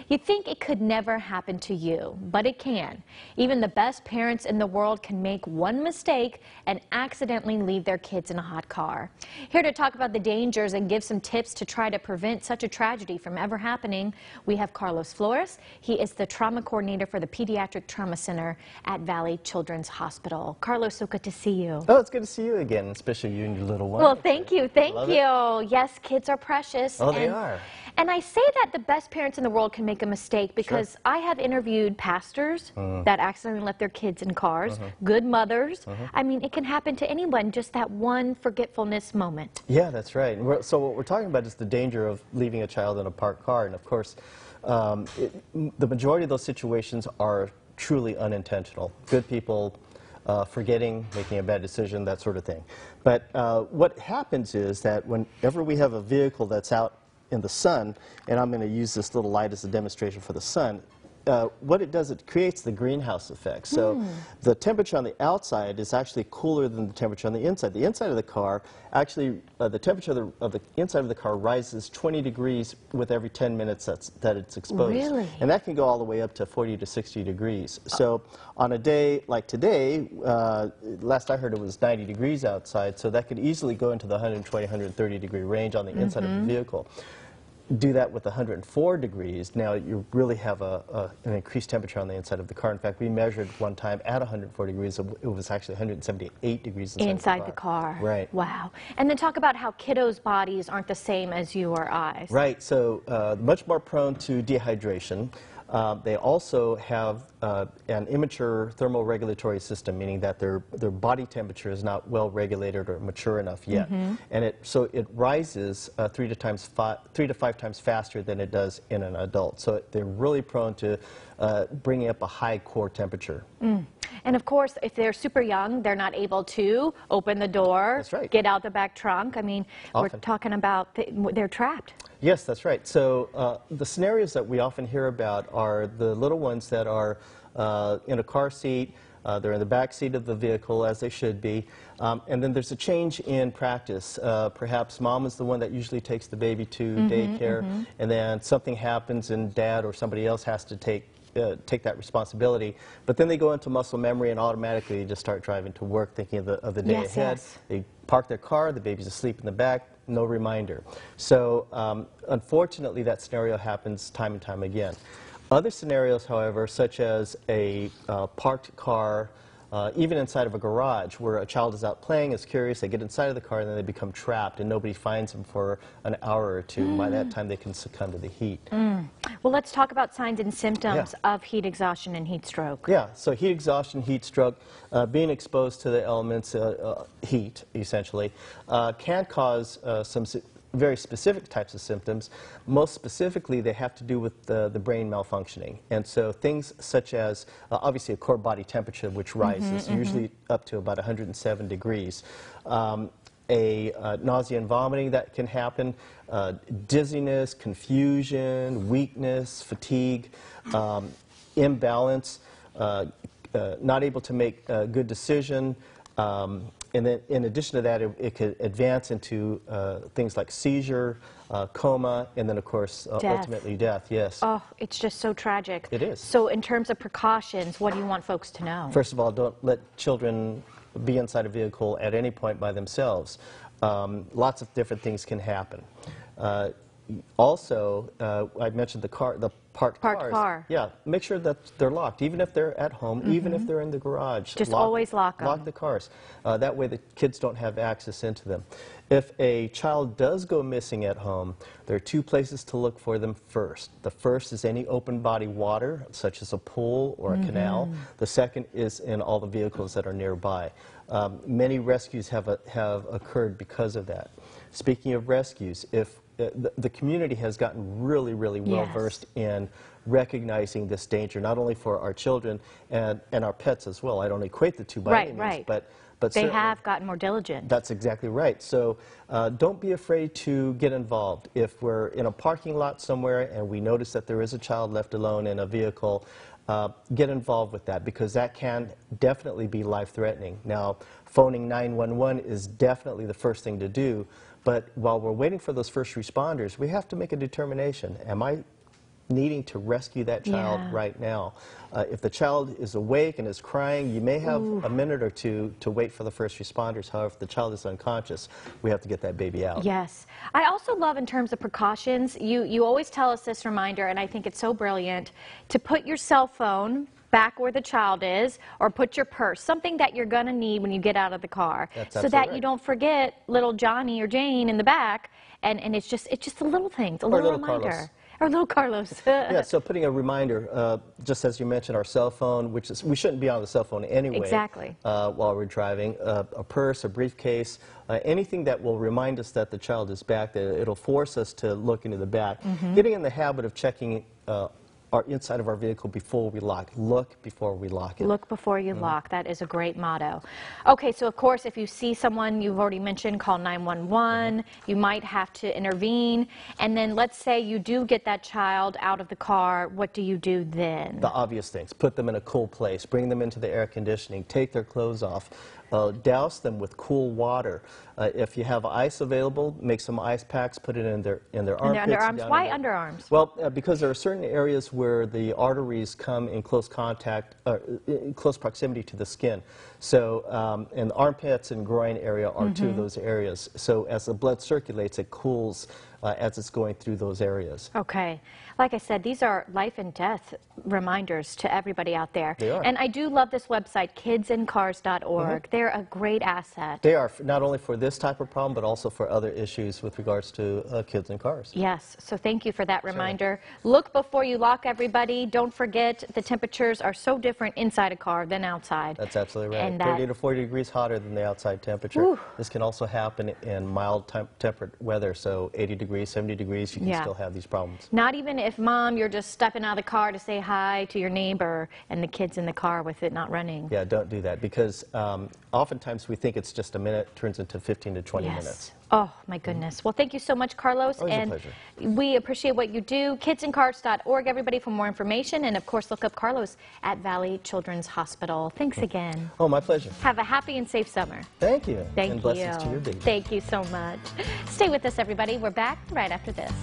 You think it could never happen to you, but it can. Even the best parents in the world can make one mistake and accidentally leave their kids in a hot car. Here to talk about the dangers and give some tips to try to prevent such a tragedy from ever happening, we have Carlos Flores. He is the trauma coordinator for the Pediatric Trauma Center at Valley Children's Hospital. Carlos, so good to see you. Oh, it's good to see you again, especially you and your little one. Well, thank you. Thank you. Yes, kids are precious. Oh, they are. And I say that the best parents in the world can make a mistake because I have interviewed pastors that accidentally left their kids in cars, good mothers. I mean, it can happen to anyone, just that one forgetfulness moment. Yeah, that's right. So what we're talking about is the danger of leaving a child in a parked car. And of course, the majority of those situations are truly unintentional. Good people forgetting, making a bad decision, that sort of thing. But what happens is that whenever we have a vehicle that's out in the sun, and I'm going to use this little light as a demonstration for the sun, what it does, it creates the greenhouse effect. So the temperature on the outside is actually cooler than the temperature on the inside. The inside of the car, actually, the temperature of the inside of the car rises 20 degrees with every 10 minutes that it's exposed. Really? And that can go all the way up to 40 to 60 degrees. So on a day like today, last I heard it was 90 degrees outside, so that could easily go into the 120, 130 degree range on the inside of the vehicle. Do that with 104 degrees, now you really have an increased temperature on the inside of the car. In fact, we measured one time at 104 degrees, it was actually 178 degrees inside the car. Right. Wow. And then talk about how kiddos' bodies aren't the same as you or I. Right, so much more prone to dehydration. They also have an immature thermoregulatory system, meaning that their body temperature is not well regulated or mature enough yet. And so it rises 3 to 5 times faster than it does in an adult. So they're really prone to bringing up a high core temperature. And of course, if they're super young, they're not able to open the door, get out the back trunk. I mean, we're talking about they're trapped. Yes, that's right. So the scenarios that we often hear about are the little ones that are in a car seat, they're in the back seat of the vehicle, as they should be, and then there's a change in practice. Perhaps mom is the one that usually takes the baby to daycare, and then something happens and dad or somebody else has to take that responsibility, but then they go into muscle memory and automatically just start driving to work thinking of the day ahead. They park their car, the baby's asleep in the back, no reminder. So unfortunately that scenario happens time and time again. Other scenarios, however, such as a parked car, even inside of a garage where a child is out playing, is curious, they get inside of the car and then they become trapped and nobody finds them for an hour or two. By that time they can succumb to the heat. Well, let's talk about signs and symptoms of heat exhaustion and heat stroke. Yeah, so heat exhaustion, heat stroke, being exposed to the elements, heat essentially, can cause some very specific types of symptoms. Most specifically, they have to do with the brain malfunctioning. And so things such as, obviously, a core body temperature, which rises, usually up to about 107 degrees. Nausea and vomiting that can happen, dizziness, confusion, weakness, fatigue, imbalance, not able to make a good decision. And then in addition to that, it could advance into things like seizure, coma, and then, of course, ultimately death, yes. Oh, it's just so tragic. It is. So in terms of precautions, what do you want folks to know? First of all, don't let children be inside a vehicle at any point by themselves. Lots of different things can happen. Also, I mentioned the parked cars. Yeah, make sure that they're locked, even if they're at home, even if they're in the garage. Just always lock them. Lock the cars. That way the kids don't have access into them. If a child does go missing at home, there are 2 places to look for them first. The first is any open body water, such as a pool or a canal. The second is in all the vehicles that are nearby. Many rescues have occurred because of that. Speaking of rescues, if the community has gotten really, really well versed in recognizing this danger, not only for our children and our pets as well. I don't equate the two by any means, but they have gotten more diligent. That's exactly right. So don't be afraid to get involved. If we're in a parking lot somewhere and we notice that there is a child left alone in a vehicle, get involved with that, because that can definitely be life-threatening. Now, phoning 911 is definitely the first thing to do, but while we're waiting for those first responders, we have to make a determination. Am I needing to rescue that child right now. If the child is awake and is crying, you may have a minute or two to wait for the first responders. However, if the child is unconscious, we have to get that baby out. Yes. I also love in terms of precautions, you always tell us this reminder, and I think it's so brilliant, to put your cell phone back where the child is, or put your purse, something that you're going to need when you get out of the car, so that you don't forget little Johnny or Jane in the back, and it's just the little things, a little reminder. Carlos. Or little Carlos. Yeah, so putting a reminder, just as you mentioned, our cell phone, which is, we shouldn't be on the cell phone anyway. Exactly. While we're driving, a purse, a briefcase, anything that will remind us that the child is back, that it'll force us to look into the back. Getting in the habit of checking our inside of our vehicle before we lock. Look before we lock it. Look before you lock. That is a great motto. Okay, so of course, if you see someone you've already mentioned, call 911. You might have to intervene. And then let's say you do get that child out of the car. What do you do then? The obvious things. Put them in a cool place. Bring them into the air conditioning. Take their clothes off. Douse them with cool water. If you have ice available, make some ice packs, put it in their armpits. Underarms? Why underarms? Well, because there are certain areas where the arteries come in close contact, in close proximity to the skin. So, and the armpits and groin area are two of those areas. So as the blood circulates, it cools as it's going through those areas. Okay. Like I said, these are life and death reminders to everybody out there. They are. And I do love this website, kidsandcars.org. They're a great asset. They are, not only for this type of problem, but also for other issues with regards to kids and cars. Yes, so thank you for that reminder. Look before you lock, everybody. Don't forget, the temperatures are so different inside a car than outside. That's absolutely right. And 30 to 40 degrees hotter than the outside temperature. Whew. This can also happen in mild temperate weather, so 80 degrees, 70 degrees, you can still have these problems. Not even if, Mom, you're just stepping out of the car to say hi to your neighbor and the kid's in the car with it not running. Yeah, don't do that, because oftentimes we think it's just a minute, turns into 15 to 20 minutes. Oh, my goodness. Well, thank you so much, Carlos. Always and a pleasure. We appreciate what you do. Kidsandcars.org, everybody, for more information. And, of course, look up Carlos at Valley Children's Hospital. Thanks again. Oh, my pleasure. Have a happy and safe summer. Thank you. Thank and you. blessings to your baby. Thank you so much. Stay with us, everybody. We're back right after this.